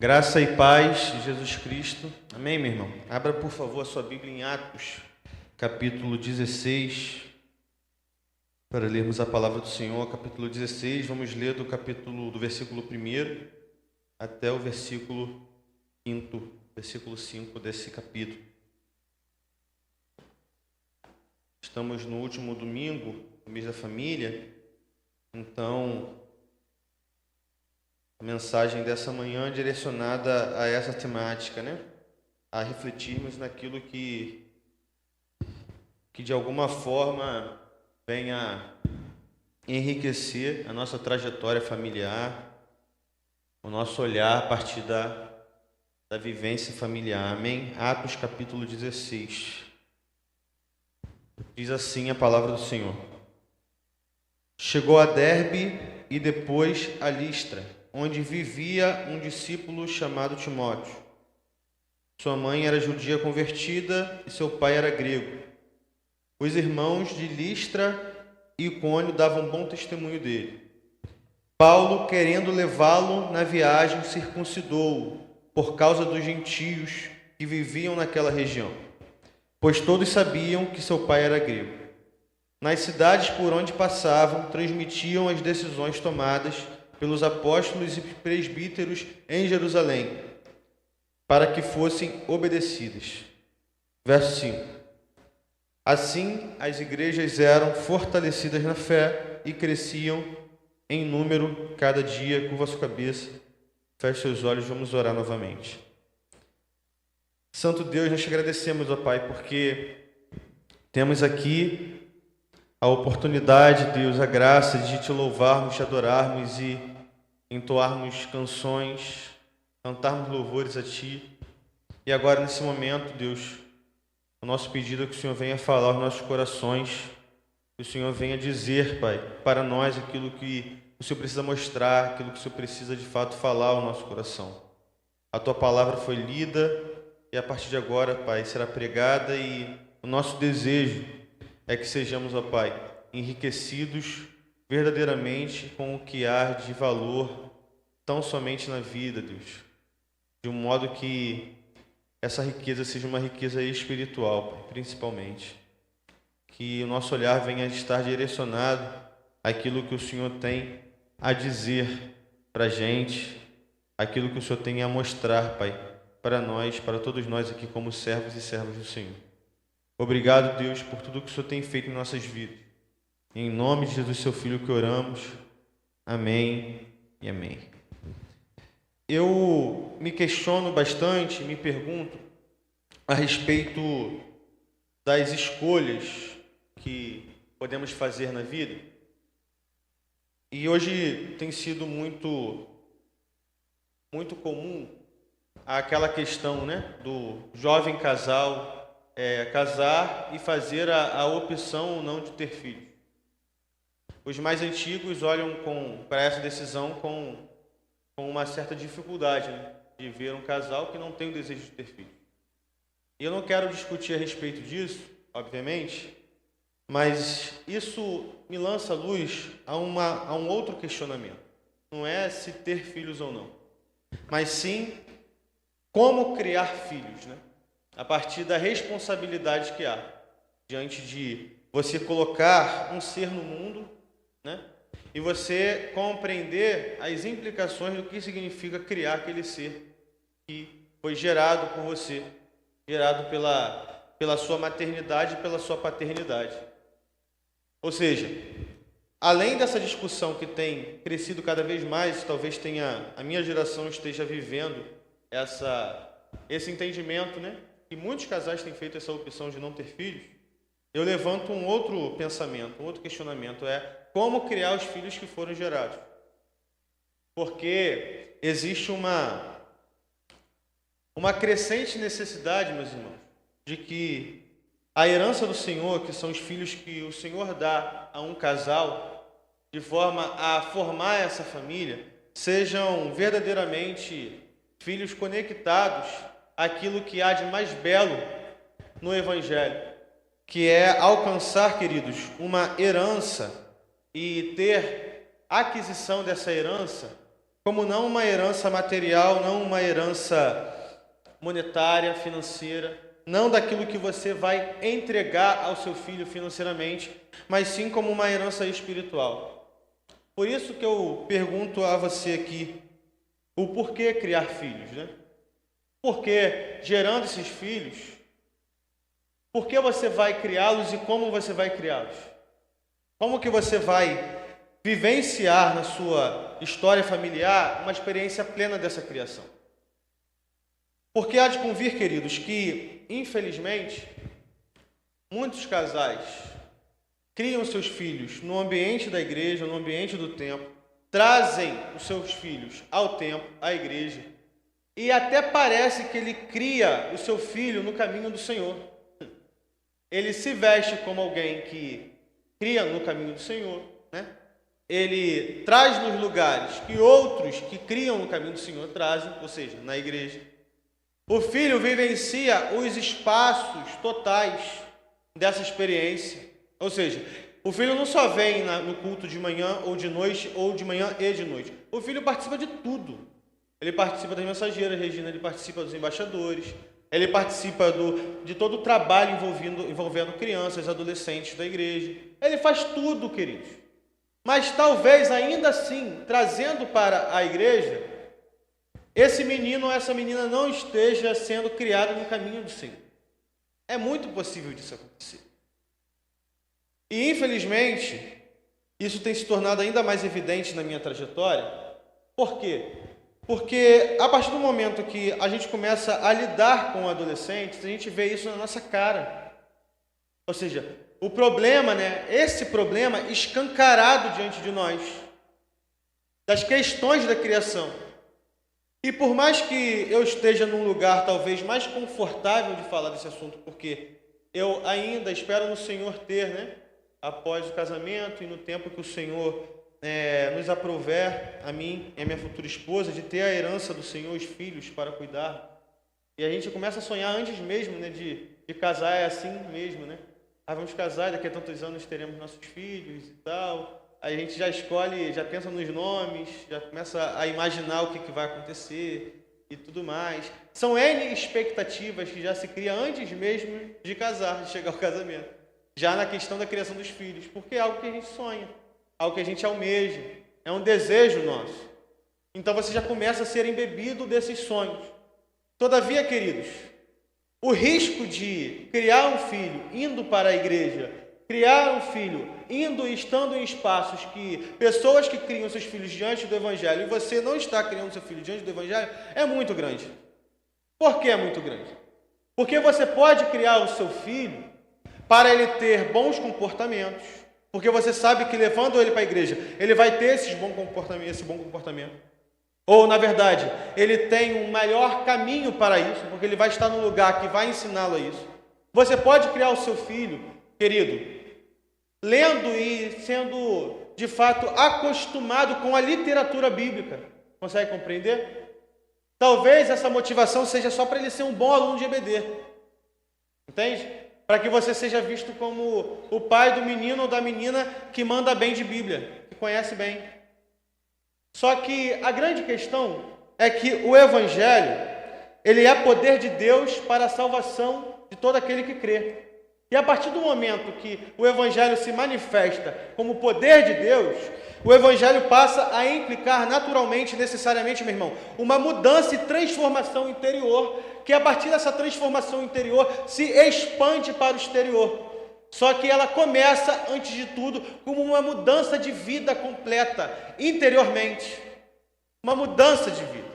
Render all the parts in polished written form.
Graça e paz de Jesus Cristo. Amém, meu irmão? Abra, por favor, a sua Bíblia em Atos, capítulo 16, para lermos a palavra do Senhor. Capítulo 16, vamos ler do versículo 1 até o versículo 5, versículo 5 desse capítulo. Estamos no último domingo do mês da família, então a mensagem dessa manhã é direcionada a essa temática, né? A refletirmos naquilo que de alguma forma venha enriquecer a nossa trajetória familiar, o nosso olhar a partir da vivência familiar. Amém? Atos capítulo 16. Diz assim a palavra do Senhor. Chegou a Derbe e depois a Listra, onde vivia um discípulo chamado Timóteo. Sua mãe era judia convertida e seu pai era grego. Os irmãos de Listra e Icônio davam bom testemunho dele. Paulo, querendo levá-lo na viagem, circuncidou-o por causa dos gentios que viviam naquela região, pois todos sabiam que seu pai era grego. Nas cidades por onde passavam, transmitiam as decisões tomadas pelos apóstolos e presbíteros em Jerusalém, para que fossem obedecidas. Verso 5. Assim, as igrejas eram fortalecidas na fé e cresciam em número cada dia. Curva a sua cabeça, feche seus olhos, vamos orar novamente. Santo Deus, nós te agradecemos, ó Pai, porque temos aqui a oportunidade, Deus, a graça de te louvarmos, te adorarmos e entoarmos canções, cantarmos louvores a Ti. E agora, nesse momento, Deus, o nosso pedido é que o Senhor venha falar aos nossos corações, que o Senhor venha dizer, Pai, para nós aquilo que o Senhor precisa mostrar, aquilo que o Senhor precisa de fato falar ao nosso coração. A Tua palavra foi lida e a partir de agora, Pai, será pregada e o nosso desejo é que sejamos, ó Pai, enriquecidos verdadeiramente com o que há de valor tão somente na vida, Deus, de um modo que essa riqueza seja uma riqueza espiritual, Pai, principalmente. Que o nosso olhar venha a estar direcionado àquilo que o Senhor tem a dizer para a gente, aquilo que o Senhor tem a mostrar, Pai, para nós, para todos nós aqui como servos e servas do Senhor. Obrigado, Deus, por tudo que o Senhor tem feito em nossas vidas. Em nome de Jesus, seu Filho, que oramos. Amém e amém. Eu me questiono bastante, me pergunto a respeito das escolhas que podemos fazer na vida. E hoje tem sido muito comum aquela questão, né, do jovem casal casar e fazer a opção ou não de ter filhos. Os mais antigos olham para essa decisão com uma certa dificuldade, né, de ver um casal que não tem o desejo de ter filhos. E eu não quero discutir a respeito disso, obviamente, mas isso me lança luz a um outro questionamento. Não é se ter filhos ou não, mas sim como criar filhos, né? A partir da responsabilidade que há diante de você colocar um ser no mundo, né? E você compreender as implicações do que significa criar aquele ser que foi gerado por você, gerado pela sua maternidade e pela sua paternidade. Ou seja, além dessa discussão que tem crescido cada vez mais, talvez a minha geração esteja vivendo esse entendimento, né? E muitos casais têm feito essa opção de não ter filhos. Eu levanto um outro pensamento, um outro questionamento, como criar os filhos que foram gerados. Porque existe uma crescente necessidade, meus irmãos, de que a herança do Senhor, que são os filhos que o Senhor dá a um casal, de forma a formar essa família, sejam verdadeiramente filhos conectados àquilo que há de mais belo no Evangelho, que é alcançar, queridos, uma herança e ter aquisição dessa herança como não uma herança material, não uma herança monetária, financeira, não daquilo que você vai entregar ao seu filho financeiramente, mas sim como uma herança espiritual. Por isso que eu pergunto a você aqui, o porquê criar filhos, né? Porque gerando esses filhos, por que você vai criá-los e como você vai criá-los? Como que você vai vivenciar na sua história familiar uma experiência plena dessa criação? Porque há de convir, queridos, que, infelizmente, muitos casais criam seus filhos no ambiente da igreja, no ambiente do templo, trazem os seus filhos ao templo, à igreja, e até parece que ele cria o seu filho no caminho do Senhor. Ele se veste como alguém que cria no caminho do Senhor, né? Ele traz nos lugares que outros que criam no caminho do Senhor trazem, ou seja, na igreja. O filho vivencia os espaços totais dessa experiência. Ou seja, o filho não só vem no culto de manhã ou de noite, ou de manhã e de noite. O filho participa de tudo. Ele participa das mensageiras, Regina, ele participa dos embaixadores, ele participa de todo o trabalho envolvendo crianças, adolescentes da igreja. Ele faz tudo, queridos. Mas talvez ainda assim, trazendo para a igreja, esse menino ou essa menina não esteja sendo criado no caminho do Senhor. É muito possível disso acontecer. E infelizmente, isso tem se tornado ainda mais evidente na minha trajetória. Por quê? Porque a partir do momento que a gente começa a lidar com adolescentes, a gente vê isso na nossa cara. Ou seja, o problema, né? Esse problema escancarado diante de nós, das questões da criação. E por mais que eu esteja num lugar talvez mais confortável de falar desse assunto, porque eu ainda espero no Senhor ter, né? Após o casamento e no tempo que o Senhor nos aprouver, a mim e a minha futura esposa, de ter a herança do Senhor, os filhos para cuidar. E a gente começa a sonhar antes mesmo, né? De casar, é assim mesmo, né? Vamos casar, daqui a tantos anos teremos nossos filhos e tal. Aí a gente já escolhe, já pensa nos nomes, já começa a imaginar o que vai acontecer e tudo mais. São N expectativas que já se cria antes mesmo de casar, de chegar ao casamento. Já na questão da criação dos filhos, porque é algo que a gente sonha, algo que a gente almeja, é um desejo nosso. Então você já começa a ser embebido desses sonhos. Todavia, queridos, o risco de criar um filho indo para a igreja, criar um filho indo e estando em espaços que pessoas que criam seus filhos diante do Evangelho e você não está criando seu filho diante do Evangelho, é muito grande. Por que é muito grande? Porque você pode criar o seu filho para ele ter bons comportamentos, porque você sabe que levando ele para a igreja, ele vai ter esse bom comportamento. Ou, na verdade, ele tem um melhor caminho para isso, porque ele vai estar no lugar que vai ensiná-lo a isso. Você pode criar o seu filho, querido, lendo e sendo, de fato, acostumado com a literatura bíblica. Consegue compreender? Talvez essa motivação seja só para ele ser um bom aluno de EBD. Entende? Para que você seja visto como o pai do menino ou da menina que manda bem de Bíblia, que conhece bem. Só que a grande questão é que o Evangelho, ele é poder de Deus para a salvação de todo aquele que crê. E a partir do momento que o Evangelho se manifesta como poder de Deus, o Evangelho passa a implicar naturalmente, necessariamente, meu irmão, uma mudança e transformação interior, que a partir dessa transformação interior se expande para o exterior. Só que ela começa, antes de tudo, como uma mudança de vida completa, interiormente. Uma mudança de vida.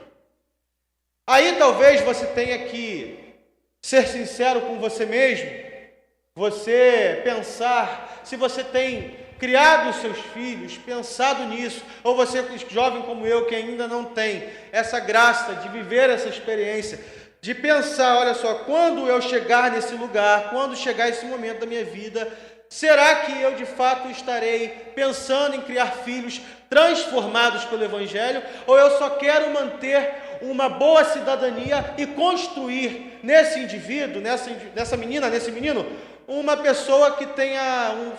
Aí talvez você tenha que ser sincero com você mesmo, você pensar se você tem criado os seus filhos, pensado nisso, ou você, jovem como eu, que ainda não tem essa graça de viver essa experiência, de pensar, olha só, quando eu chegar nesse lugar, quando chegar esse momento da minha vida, será que eu de fato estarei pensando em criar filhos transformados pelo Evangelho, ou eu só quero manter uma boa cidadania e construir nesse indivíduo, nessa menina, nesse menino, uma pessoa que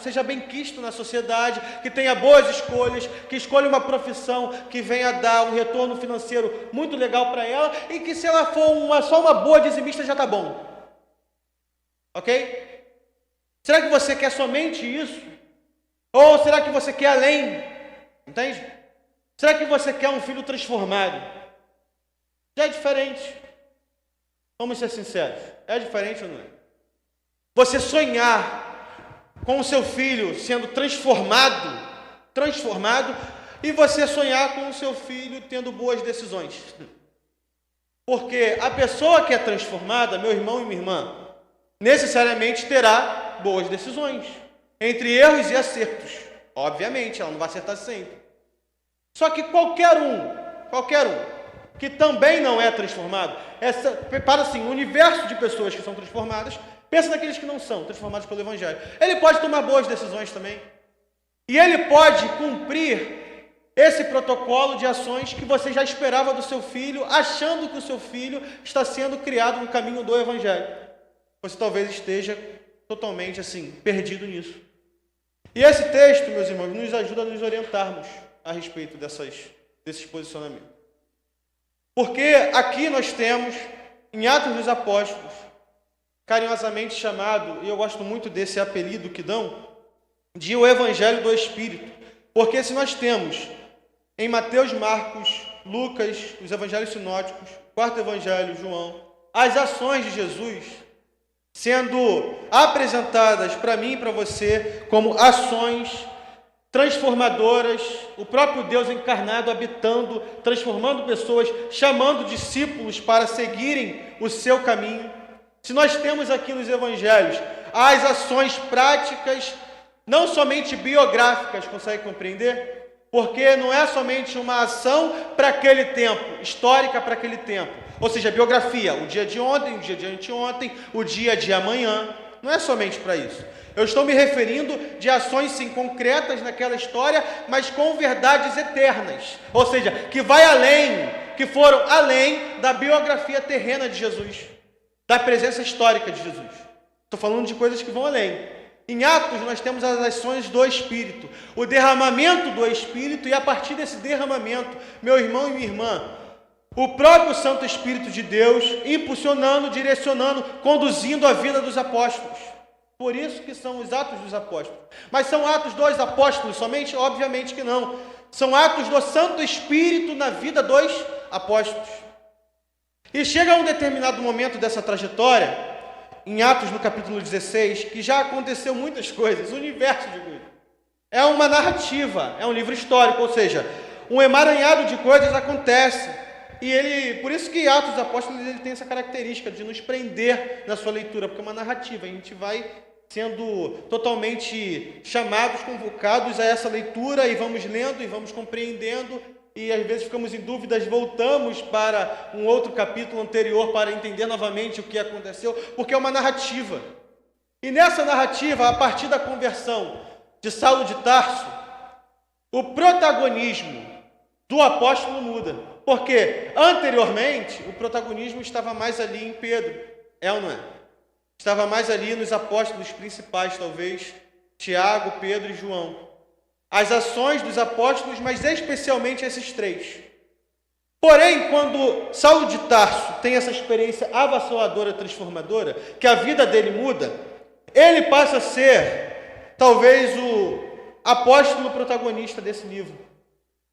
seja bem quisto na sociedade, que tenha boas escolhas, que escolha uma profissão que venha dar um retorno financeiro muito legal para ela e que se ela for só uma boa dizimista já está bom. Ok? Será que você quer somente isso? Ou será que você quer além? Entende? Será que você quer um filho transformado? Já é diferente. Vamos ser sinceros. É diferente ou não é? Você sonhar com o seu filho sendo transformado, e você sonhar com o seu filho tendo boas decisões. Porque a pessoa que é transformada, meu irmão e minha irmã, necessariamente terá boas decisões, entre erros e acertos. Obviamente, ela não vai acertar sempre. Só que qualquer um que também não é transformado, para assim, o universo de pessoas que são transformadas, pensa naqueles que não são transformados pelo Evangelho. Ele pode tomar boas decisões também. E ele pode cumprir esse protocolo de ações que você já esperava do seu filho, achando que o seu filho está sendo criado no caminho do Evangelho. Você talvez esteja totalmente assim, perdido nisso. E esse texto, meus irmãos, nos ajuda a nos orientarmos a respeito desses posicionamentos. Porque aqui nós temos, em Atos dos Apóstolos, carinhosamente chamado, e eu gosto muito desse apelido que dão, de o Evangelho do Espírito. Porque se nós temos em Mateus, Marcos, Lucas, os Evangelhos sinóticos, quarto Evangelho, João, as ações de Jesus sendo apresentadas para mim e para você como ações transformadoras, o próprio Deus encarnado habitando, transformando pessoas, chamando discípulos para seguirem o seu caminho. Se nós temos aqui nos Evangelhos as ações práticas, não somente biográficas, consegue compreender? Porque não é somente uma ação para aquele tempo, histórica para aquele tempo. Ou seja, biografia, o dia de ontem, o dia de anteontem, o dia de amanhã. Não é somente para isso. Eu estou me referindo de ações, sim, concretas naquela história, mas com verdades eternas. Ou seja, que vai além, que foram além da biografia terrena de Jesus, da presença histórica de Jesus. Estou falando de coisas que vão além. Em Atos nós temos as ações do Espírito, o derramamento do Espírito, e a partir desse derramamento, meu irmão e minha irmã, o próprio Santo Espírito de Deus impulsionando, direcionando, conduzindo a vida dos apóstolos. Por isso que são os Atos dos Apóstolos. Mas são atos dos apóstolos somente? Obviamente que não. São atos do Santo Espírito na vida dos apóstolos. E chega a um determinado momento dessa trajetória, em Atos no capítulo 16, que já aconteceu muitas coisas, um universo de coisas. É uma narrativa, é um livro histórico, ou seja, um emaranhado de coisas acontece. E por isso que Atos dos Apóstolos ele tem essa característica de nos prender na sua leitura, porque é uma narrativa, a gente vai sendo totalmente chamados, convocados a essa leitura, e vamos lendo e vamos compreendendo, e às vezes ficamos em dúvidas, voltamos para um outro capítulo anterior para entender novamente o que aconteceu, porque é uma narrativa. E nessa narrativa, a partir da conversão de Saulo de Tarso, o protagonismo do apóstolo muda. Porque anteriormente o protagonismo estava mais ali em Pedro, é ou não é? Estava mais ali nos apóstolos principais, talvez, Tiago, Pedro e João. As ações dos apóstolos, mas especialmente esses três. Porém, quando Saulo de Tarso tem essa experiência avassaladora, transformadora, que a vida dele muda, ele passa a ser, talvez, o apóstolo protagonista desse livro.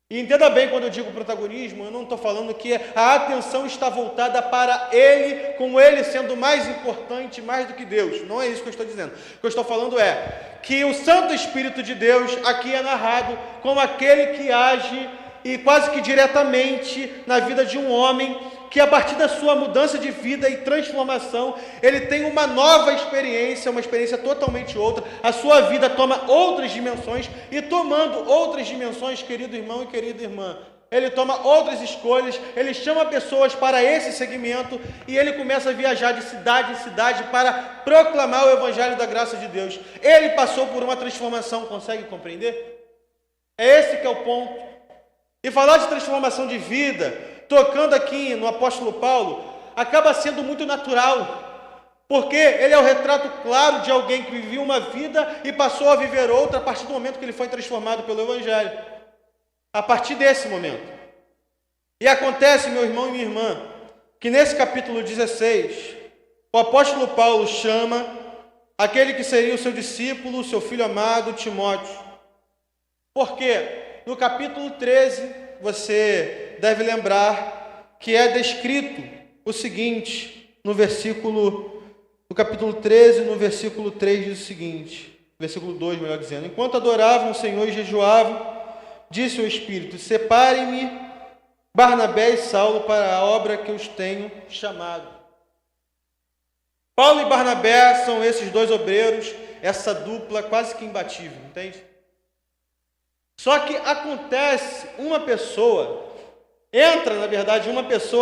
E entenda bem, quando eu digo protagonismo, eu não estou falando que a atenção está voltada para ele, com ele sendo mais importante, mais do que Deus. Não é isso que eu estou dizendo. O que eu estou falando é que o Santo Espírito de Deus aqui é narrado como aquele que age e quase que diretamente na vida de um homem, que a partir da sua mudança de vida e transformação, ele tem uma nova experiência, uma experiência totalmente outra, a sua vida toma outras dimensões, e tomando outras dimensões, querido irmão e querida irmã, ele toma outras escolhas, ele chama pessoas para esse segmento, e ele começa a viajar de cidade em cidade para proclamar o Evangelho da graça de Deus. Ele passou por uma transformação, consegue compreender? É esse que é o ponto. E falar de transformação de vida, tocando aqui no apóstolo Paulo, acaba sendo muito natural, Porque ele é o retrato claro de alguém que vivia uma vida e passou a viver outra a partir do momento que ele foi transformado pelo Evangelho. A partir desse momento. E acontece, meu irmão e minha irmã, que nesse capítulo 16, o apóstolo Paulo chama aquele que seria o seu discípulo, o seu filho amado, Timóteo. Porque no capítulo 13, você deve lembrar que é descrito o seguinte, no capítulo 13, no versículo 3 diz o seguinte, versículo 2, melhor dizendo: enquanto adoravam o Senhor e jejuavam, disse o Espírito: separem-me Barnabé e Saulo para a obra que os tenho chamado. Paulo e Barnabé são esses dois obreiros, essa dupla quase que imbatível, entende? Só que acontece uma pessoa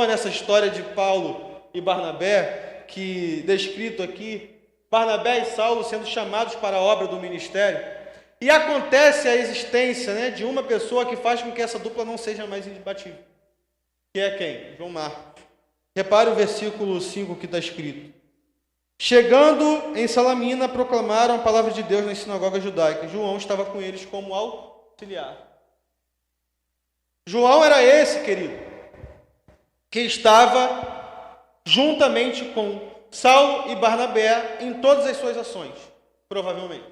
nessa história de Paulo e Barnabé, que descrito aqui, Barnabé e Saulo sendo chamados para a obra do ministério, e acontece a existência, de uma pessoa que faz com que essa dupla não seja mais imbatível, que é quem? João Marcos. Repare o versículo 5 que está escrito: chegando em Salamina, proclamaram a palavra de Deus nas sinagogas judaicas. João estava com eles como auxiliar. João era esse, querido, que estava juntamente com Saulo e Barnabé em todas as suas ações, provavelmente.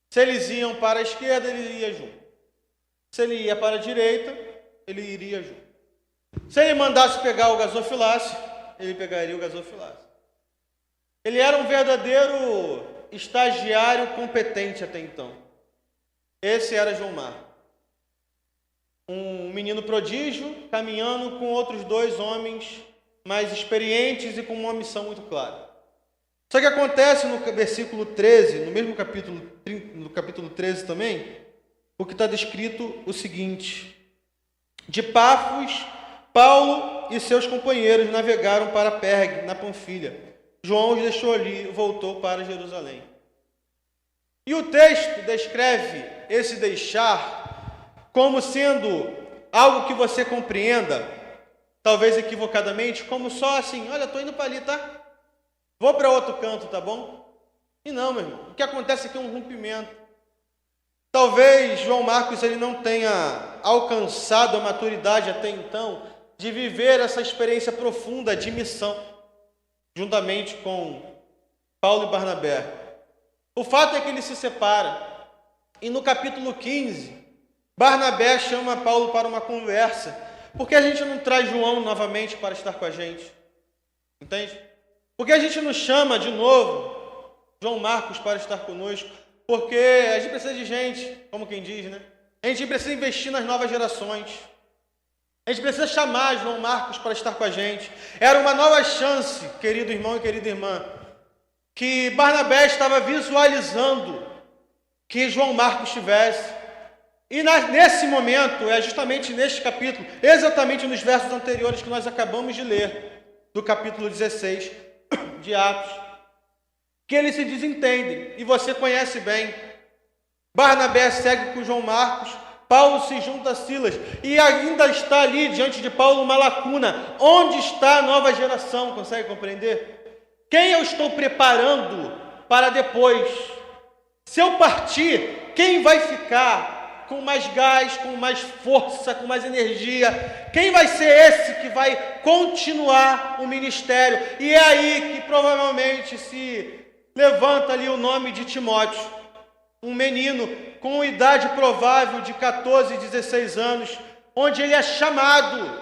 Se eles iam para a esquerda, ele ia junto. Se ele ia para a direita, ele iria junto. Se ele mandasse pegar o gasofilácio, ele pegaria o gasofilácio. Ele era um verdadeiro estagiário competente até então. Esse era João Marcos. Um menino prodígio, caminhando com outros dois homens mais experientes e com uma missão muito clara. Só que acontece no versículo 13, no mesmo capítulo, no capítulo 13 também, o que está descrito o seguinte: de Pafos, Paulo e seus companheiros navegaram para Pergue, na Panfilha. João os deixou ali e voltou para Jerusalém. E o texto descreve esse deixar como sendo algo que você compreenda, talvez equivocadamente, como só assim: olha, estou indo para ali, tá? Vou para outro canto, tá bom? E não, meu irmão. O que acontece aqui é um rompimento. Talvez João Marcos ele não tenha alcançado a maturidade até então de viver essa experiência profunda de missão, juntamente com Paulo e Barnabé. O fato é que ele se separa. E no capítulo 15, Barnabé chama Paulo para uma conversa. Por que a gente não traz João novamente para estar com a gente? Entende? Por que a gente não chama de novo João Marcos para estar conosco? Porque a gente precisa de gente, como quem diz, né? A gente precisa investir nas novas gerações. A gente precisa chamar João Marcos para estar com a gente. Era uma nova chance, querido irmão e querida irmã, que Barnabé estava visualizando que João Marcos tivesse. E nesse momento, é justamente neste capítulo, exatamente nos versos anteriores que nós acabamos de ler, do capítulo 16 de Atos, que eles se desentendem, e você conhece bem. Barnabé segue com João Marcos, Paulo se junta a Silas, e ainda está ali diante de Paulo uma lacuna. Onde está a nova geração? Consegue compreender? Quem eu estou preparando para depois? Se eu partir, quem vai ficar com mais gás, com mais força, com mais energia? Quem vai ser esse que vai continuar o ministério? E é aí que provavelmente se levanta ali o nome de Timóteo, um menino com idade provável de 14, 16 anos, onde ele é chamado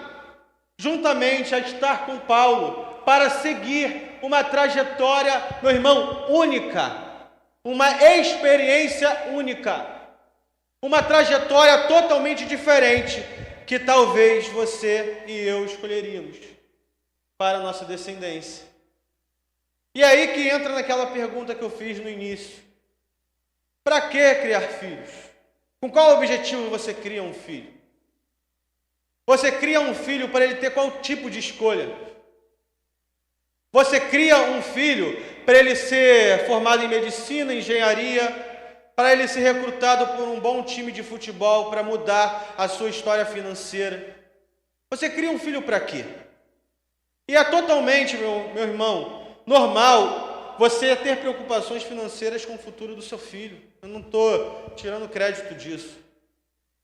juntamente a estar com Paulo para seguir uma trajetória, meu irmão, única, uma experiência única, uma trajetória totalmente diferente que talvez você e eu escolheríamos para a nossa descendência. E aí que entra naquela pergunta que eu fiz no início: para que criar filhos? Com qual objetivo você cria um filho? Você cria um filho para ele ter qual tipo de escolha? Você cria um filho para ele ser formado em medicina, engenharia, para ele ser recrutado por um bom time de futebol para mudar a sua história financeira? Você cria um filho para quê? E é totalmente, meu irmão, normal você ia ter preocupações financeiras com o futuro do seu filho. Eu não estou tirando crédito disso.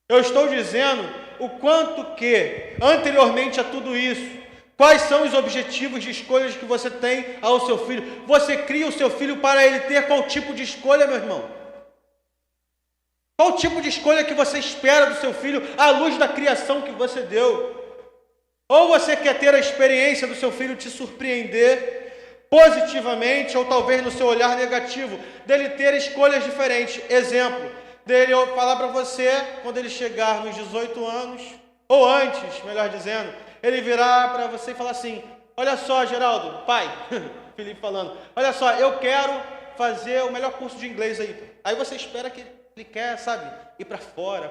Eu estou dizendo o quanto que, anteriormente a tudo isso, quais são os objetivos de escolhas que você tem ao seu filho. Você cria o seu filho para ele ter qual tipo de escolha, meu irmão? Qual tipo de escolha que você espera do seu filho à luz da criação que você deu? Ou você quer ter a experiência do seu filho te surpreender positivamente, ou talvez no seu olhar negativo, dele ter escolhas diferentes. Exemplo, dele eu falar para você, quando ele chegar nos 18 anos, ou antes, melhor dizendo, ele virar para você e falar assim: olha só, Geraldo, pai, Felipe falando, olha só, eu quero fazer o melhor curso de inglês aí. Aí você espera que ele quer, sabe, ir para fora,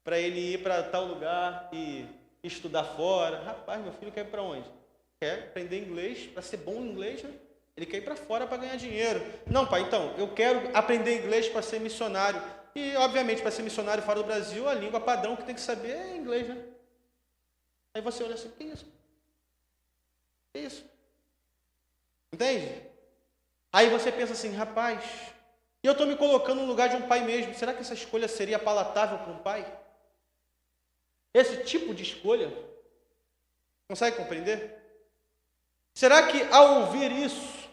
para ele ir para tal lugar e estudar fora. Rapaz, meu filho quer ir para onde? Quer aprender inglês, para ser bom em inglês, né? Ele quer ir para fora para ganhar dinheiro. Não, pai, então, eu quero aprender inglês para ser missionário. E, obviamente, para ser missionário fora do Brasil, a língua padrão que tem que saber é inglês, né? Aí você olha assim: que isso? Que isso? Entende? Aí você pensa assim: rapaz, e eu estou me colocando no lugar de um pai mesmo. Será que essa escolha seria palatável para um pai? Esse tipo de escolha? Consegue compreender? Será que ao ouvir isso,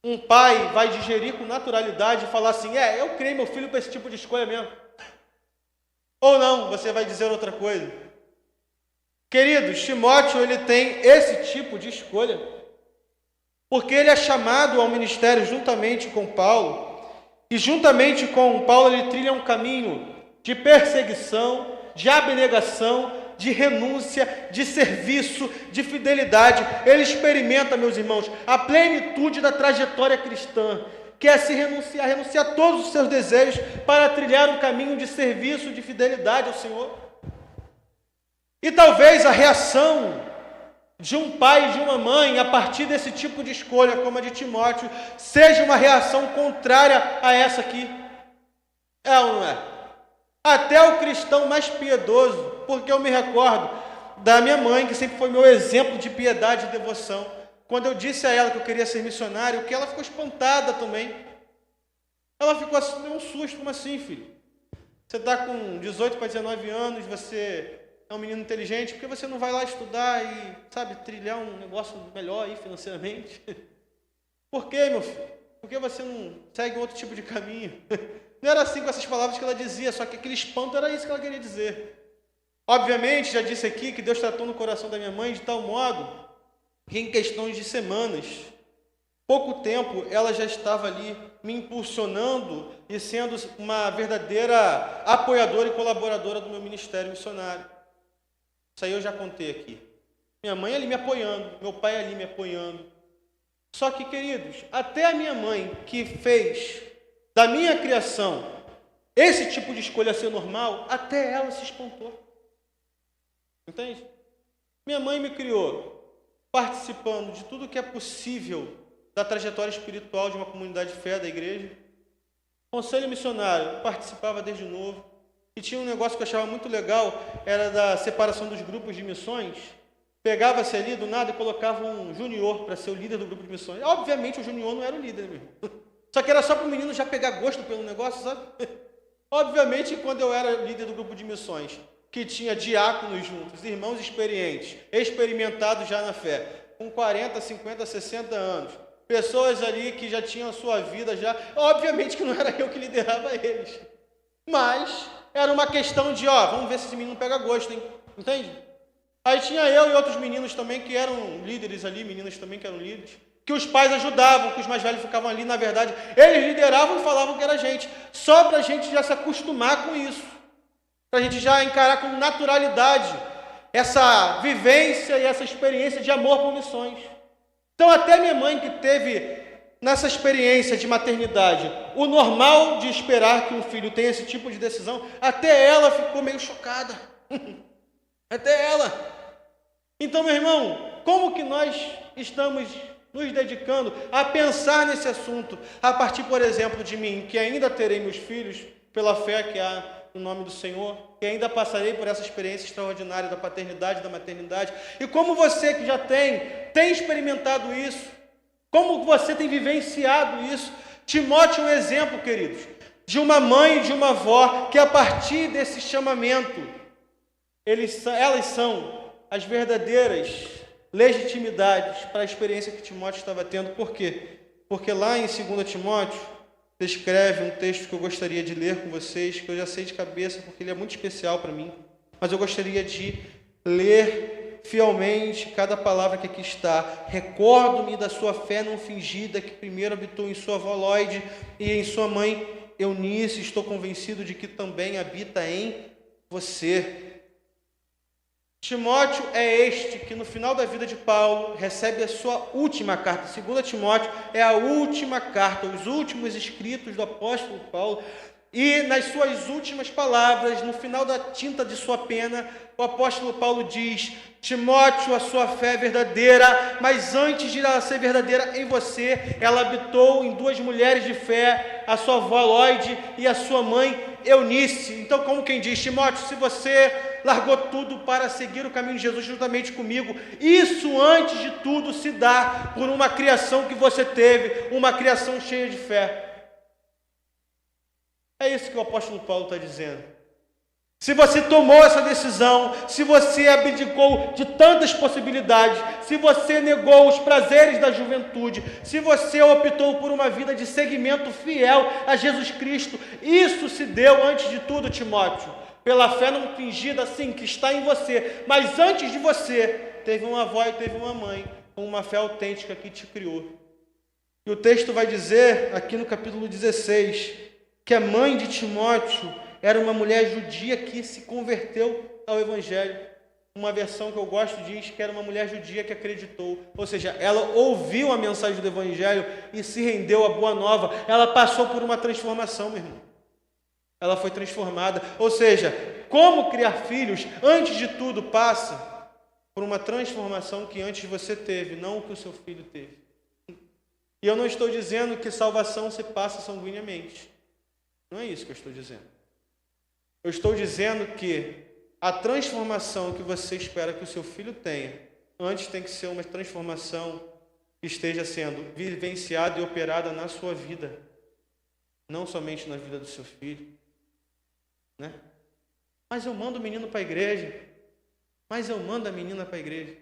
um pai vai digerir com naturalidade e falar assim: eu criei meu filho para esse tipo de escolha mesmo? Ou não, você vai dizer outra coisa? Queridos, Timóteo, ele tem esse tipo de escolha, porque ele é chamado ao ministério juntamente com Paulo, e juntamente com Paulo ele trilha um caminho de perseguição, de abnegação, de renúncia, de serviço, de fidelidade. Ele experimenta, meus irmãos, a plenitude da trajetória cristã, que é se renunciar a todos os seus desejos para trilhar um caminho de serviço, de fidelidade ao Senhor. E talvez a reação de um pai e de uma mãe a partir desse tipo de escolha, como a de Timóteo, seja uma reação contrária a essa aqui. É ou não é? Até o cristão mais piedoso, porque eu me recordo da minha mãe, que sempre foi meu exemplo de piedade e devoção. Quando eu disse a ela que eu queria ser missionário, que ela ficou espantada também. Ela ficou assim, deu um susto: como assim, filho? Você está com 18 para 19 anos, você é um menino inteligente, por que você não vai lá estudar e, sabe, trilhar um negócio melhor aí financeiramente? Por que, meu filho? Por que você não segue outro tipo de caminho? Não era assim com essas palavras que ela dizia, só que aquele espanto era isso que ela queria dizer. Obviamente, já disse aqui que Deus tratou no coração da minha mãe de tal modo que em questões de semanas, pouco tempo, ela já estava ali me impulsionando e sendo uma verdadeira apoiadora e colaboradora do meu ministério missionário. Isso aí eu já contei aqui. Minha mãe ali me apoiando, meu pai ali me apoiando. Só que, queridos, até a minha mãe, que fez da minha criação esse tipo de escolha ser normal, até ela se espantou. Entende? Minha mãe me criou participando de tudo que é possível da trajetória espiritual de uma comunidade de fé da igreja. Conselho missionário, participava desde novo. E tinha um negócio que eu achava muito legal, era da separação dos grupos de missões. Pegava-se ali do nada e colocava um junior para ser o líder do grupo de missões. Obviamente o junior não era o líder mesmo. Só que era só para o menino já pegar gosto pelo negócio, sabe? Obviamente, quando eu era líder do grupo de missões, que tinha diáconos juntos, irmãos experientes, experimentados já na fé, com 40, 50, 60 anos, pessoas ali que já tinham a sua vida já, obviamente que não era eu que liderava eles. Mas era uma questão de, vamos ver se esse menino pega gosto, hein? Entende? Aí tinha eu e outros meninos também que eram líderes ali, meninas também que eram líderes, que os pais ajudavam, que os mais velhos ficavam ali, na verdade, eles lideravam e falavam que era gente, só para a gente já se acostumar com isso, para a gente já encarar com naturalidade essa vivência e essa experiência de amor por missões. Então até minha mãe, que teve nessa experiência de maternidade o normal de esperar que um filho tenha esse tipo de decisão, até ela ficou meio chocada. Até ela. Então, meu irmão, como que nós estamos nos dedicando a pensar nesse assunto, a partir, por exemplo, de mim, que ainda terei meus filhos pela fé que há no nome do Senhor, que ainda passarei por essa experiência extraordinária da paternidade e da maternidade, e como você que já tem experimentado isso, Como você tem vivenciado isso? Timóteo é um exemplo, queridos, de uma mãe e de uma avó que a partir desse chamamento, elas são as verdadeiras legitimidades para a experiência que Timóteo estava tendo. Por quê? Porque lá em 2 Timóteo, descreve um texto que eu gostaria de ler com vocês, que eu já sei de cabeça, porque ele é muito especial para mim, mas eu gostaria de ler fielmente cada palavra que aqui está. Recordo-me da sua fé não fingida, que primeiro habitou em sua avó Lóide e em sua mãe Eunice, estou convencido de que também habita em você. Timóteo é este que no final da vida de Paulo recebe a sua última carta. 2 Timóteo é a última carta, os últimos escritos do apóstolo Paulo. E nas suas últimas palavras, no final da tinta de sua pena, o apóstolo Paulo diz: Timóteo, a sua fé é verdadeira, mas antes de ela ser verdadeira em você, ela habitou em 2 mulheres de fé, a sua avó Lóide e a sua mãe Eunice. Então, como quem diz, Timóteo, se você largou tudo para seguir o caminho de Jesus juntamente comigo, isso antes de tudo se dá por uma criação que você teve, uma criação cheia de fé. É isso que o apóstolo Paulo está dizendo. Se você tomou essa decisão, se você abdicou de tantas possibilidades, se você negou os prazeres da juventude, se você optou por uma vida de seguimento fiel a Jesus Cristo, isso se deu antes de tudo, Timóteo, pela fé não fingida, sim, que está em você, mas antes de você, teve uma avó e teve uma mãe, com uma fé autêntica que te criou. E o texto vai dizer, aqui no capítulo 16, que a mãe de Timóteo era uma mulher judia que se converteu ao Evangelho. Uma versão que eu gosto diz que era uma mulher judia que acreditou. Ou seja, ela ouviu a mensagem do Evangelho e se rendeu à boa nova. Ela passou por uma transformação, meu irmão. Ela foi transformada. Ou seja, como criar filhos, antes de tudo, passa por uma transformação que antes você teve, não o que o seu filho teve. E eu não estou dizendo que salvação se passa sanguineamente. Não é isso que eu estou dizendo. Eu estou dizendo que a transformação que você espera que o seu filho tenha, antes tem que ser uma transformação que esteja sendo vivenciada e operada na sua vida, não somente na vida do seu filho, né? Mas eu mando o menino para a igreja, mas eu mando a menina para a igreja.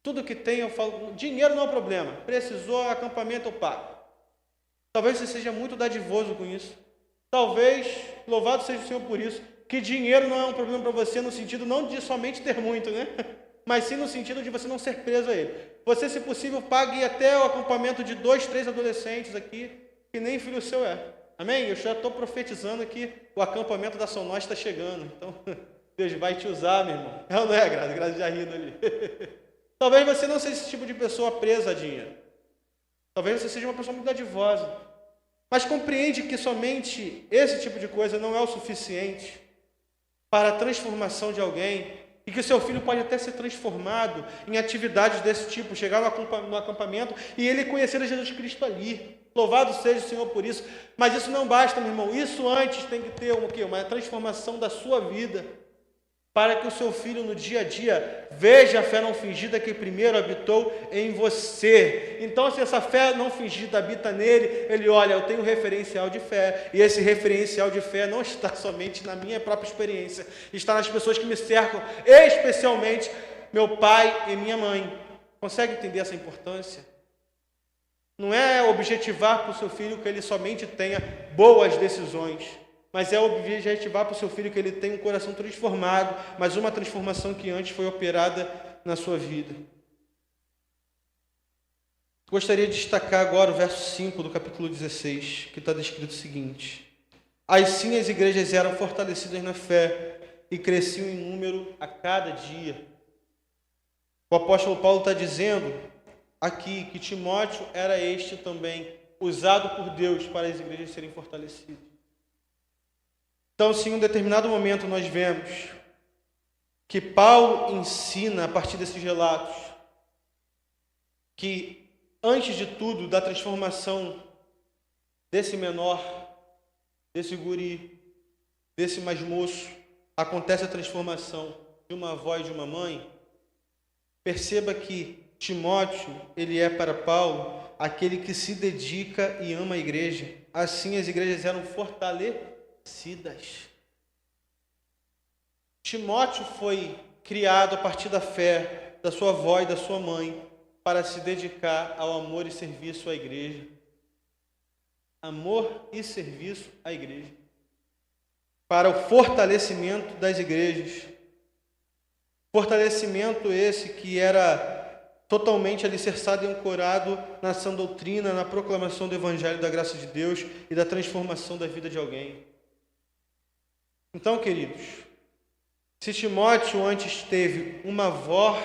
Tudo que tem eu falo, dinheiro não é um problema, precisou acampamento eu pago. Talvez você seja muito dadivoso com isso. Talvez, louvado seja o Senhor por isso, que dinheiro não é um problema para você no sentido não de somente ter muito, né? Mas sim no sentido de você não ser preso a ele. Você, se possível, pague até o acampamento de 2, 3 adolescentes aqui, que nem filho seu é. Amém? Eu já estou profetizando que o acampamento da São Nós está chegando. Então, Deus vai te usar, meu irmão. Não é, Graça? Graça já rindo ali. Talvez você não seja esse tipo de pessoa presa a dinheiro. Talvez você seja uma pessoa muito dadivosa. Mas compreende que somente esse tipo de coisa não é o suficiente para a transformação de alguém e que seu filho pode até ser transformado em atividades desse tipo, chegar no acampamento e ele conhecer a Jesus Cristo ali. Louvado seja o Senhor por isso. Mas isso não basta, meu irmão. Isso antes tem que ter uma transformação da sua vida, para que o seu filho no dia a dia veja a fé não fingida que primeiro habitou em você. Então, se essa fé não fingida habita nele, ele olha, eu tenho um referencial de fé, e esse referencial de fé não está somente na minha própria experiência, está nas pessoas que me cercam, especialmente meu pai e minha mãe. Consegue entender essa importância? Não é objetivar para o seu filho que ele somente tenha boas decisões, mas é objetivar para o seu filho que ele tenha um coração transformado, mas uma transformação que antes foi operada na sua vida. Gostaria de destacar agora o verso 5 do capítulo 16, que está descrito o seguinte: assim as igrejas eram fortalecidas na fé e cresciam em número a cada dia. O apóstolo Paulo está dizendo aqui que Timóteo era este também, usado por Deus para as igrejas serem fortalecidas. Então, se em um determinado momento nós vemos que Paulo ensina, a partir desses relatos, que antes de tudo, da transformação desse menor, desse guri, desse mais moço, acontece a transformação de uma avó e de uma mãe, perceba que Timóteo, ele é para Paulo aquele que se dedica e ama a igreja. Assim as igrejas eram fortalecidas. Timóteo foi criado a partir da fé da sua avó e da sua mãe para se dedicar ao amor e serviço à igreja. Amor e serviço à igreja. Para o fortalecimento das igrejas. Fortalecimento esse que era totalmente alicerçado e ancorado na sã doutrina, na proclamação do Evangelho da graça de Deus e da transformação da vida de alguém. Então, queridos, se Timóteo antes teve uma avó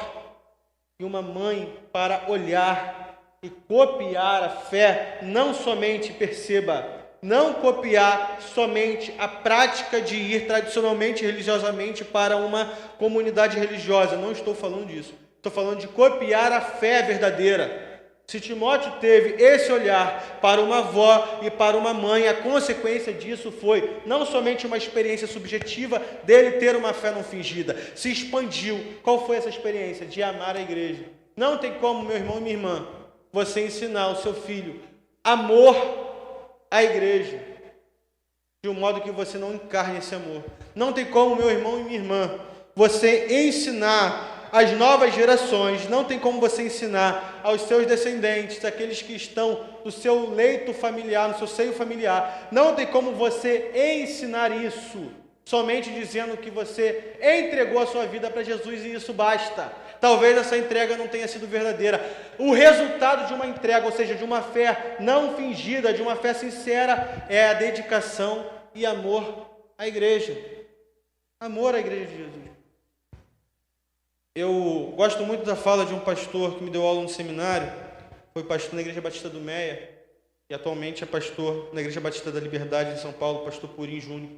e uma mãe para olhar e copiar a fé, não somente, perceba, não copiar somente a prática de ir tradicionalmente, religiosamente para uma comunidade religiosa, não estou falando disso. Estou falando de copiar a fé verdadeira. Se Timóteo teve esse olhar para uma avó e para uma mãe, a consequência disso foi não somente uma experiência subjetiva dele ter uma fé não fingida, se expandiu. Qual foi essa experiência? De amar a igreja. Não tem como, meu irmão e minha irmã, você ensinar o seu filho amor à igreja, de um modo que você não encarne esse amor. Não tem como, meu irmão e minha irmã, você ensinar as novas gerações, não tem como você ensinar aos seus descendentes, aqueles que estão no seu leito familiar, no seu seio familiar, não tem como você ensinar isso, somente dizendo que você entregou a sua vida para Jesus e isso basta. Talvez essa entrega não tenha sido verdadeira. O resultado de uma entrega, ou seja, de uma fé não fingida, de uma fé sincera, é a dedicação e amor à igreja. Amor à igreja de Jesus. Eu gosto muito da fala de um pastor que me deu aula no seminário, foi pastor na Igreja Batista do Meia, e atualmente é pastor na Igreja Batista da Liberdade de São Paulo, pastor Purim Júnior,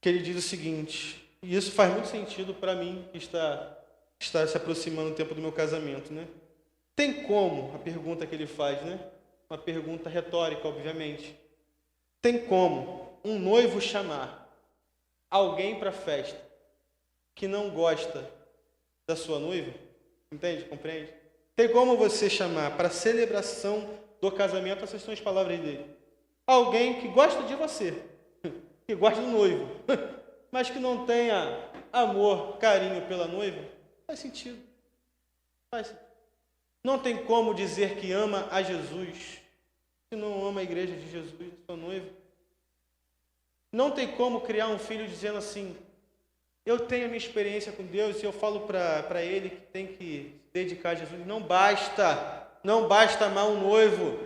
que ele diz o seguinte, e isso faz muito sentido para mim, que está se aproximando o tempo do meu casamento, né? Tem como, a pergunta que ele faz, né? Uma pergunta retórica, obviamente. Tem como um noivo chamar alguém para a festa que não gosta da sua noiva? Entende? Compreende? Tem como você chamar para a celebração do casamento, essas são as palavras dele, alguém que gosta de você, que gosta do noivo, mas que não tenha amor, carinho pela noiva? Faz sentido. Faz sentido. Não tem como dizer que ama a Jesus se não ama a igreja de Jesus, sua noiva. Não tem como criar um filho dizendo assim, eu tenho a minha experiência com Deus e eu falo para ele que tem que se dedicar a Jesus. Não basta amar um noivo,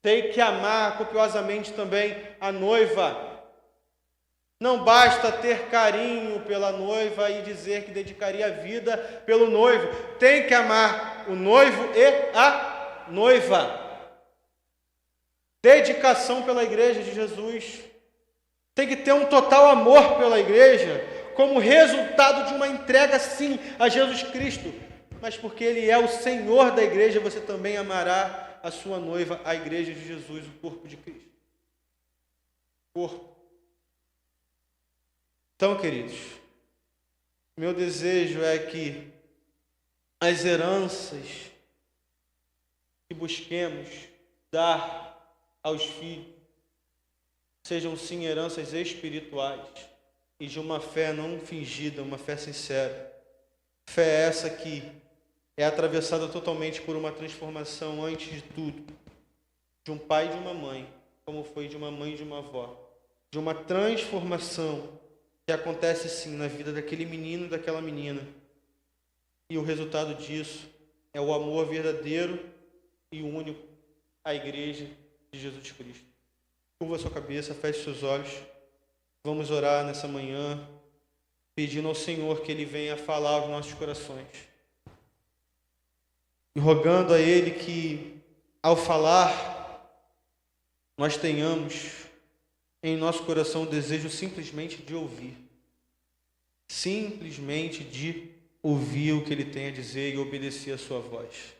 tem que amar copiosamente também a noiva. Não basta ter carinho pela noiva e dizer que dedicaria a vida pelo noivo. Tem que amar o noivo e a noiva. Dedicação pela igreja de Jesus. Tem que ter um total amor pela igreja, como resultado de uma entrega, sim, a Jesus Cristo. Mas porque Ele é o Senhor da igreja, você também amará a sua noiva, a igreja de Jesus, o corpo de Cristo. Corpo. Então, queridos, meu desejo é que as heranças que busquemos dar aos filhos sejam sim heranças espirituais e de uma fé não fingida, uma fé sincera. Fé essa que é atravessada totalmente por uma transformação, antes de tudo, de um pai e de uma mãe, como foi de uma mãe e de uma avó. De uma transformação que acontece sim na vida daquele menino e daquela menina. E o resultado disso é o amor verdadeiro e único à igreja de Jesus Cristo. Curva a sua cabeça, feche seus olhos. Vamos orar nessa manhã, pedindo ao Senhor que Ele venha falar aos nossos corações. E rogando a Ele que, ao falar, nós tenhamos em nosso coração o desejo simplesmente de ouvir. Simplesmente de ouvir o que Ele tem a dizer e obedecer a sua voz.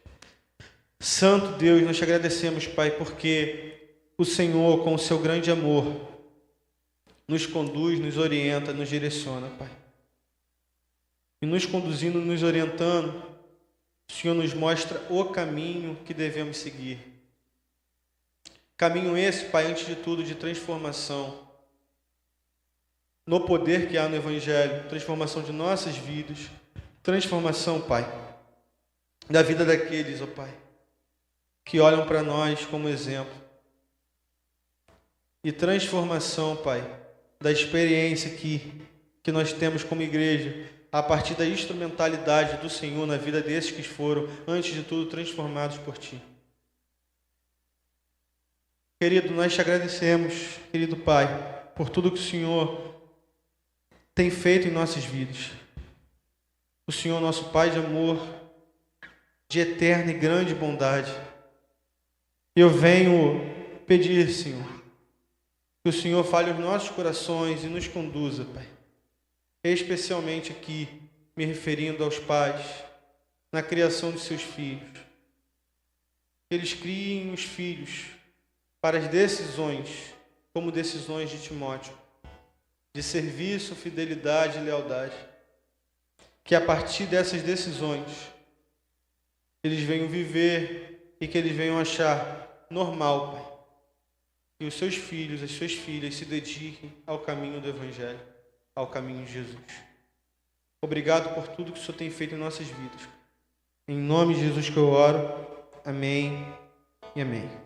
Santo Deus, nós te agradecemos, Pai, porque o Senhor, com o seu grande amor, nos conduz, nos orienta, nos direciona, Pai. E nos conduzindo, nos orientando, o Senhor nos mostra o caminho que devemos seguir. Caminho esse, Pai, antes de tudo, de transformação. No poder que há no Evangelho, transformação de nossas vidas, transformação, Pai, da vida daqueles, ó Pai, que olham para nós como exemplo. E transformação, Pai, da experiência que nós temos como igreja, a partir da instrumentalidade do Senhor na vida desses que foram, antes de tudo, transformados por Ti. Querido, nós te agradecemos, querido Pai, por tudo que o Senhor tem feito em nossas vidas. O Senhor, nosso Pai de amor, de eterna e grande bondade. Eu venho pedir, Senhor, que o Senhor fale os nossos corações e nos conduza, Pai. Especialmente aqui, me referindo aos pais, na criação de seus filhos. Que eles criem os filhos para as decisões, como decisões de Timóteo, de serviço, fidelidade e lealdade. Que a partir dessas decisões, eles venham viver e que eles venham achar normal, Pai, que os seus filhos, as suas filhas se dediquem ao caminho do Evangelho, ao caminho de Jesus. Obrigado por tudo que o Senhor tem feito em nossas vidas. Em nome de Jesus que eu oro. Amém e amém.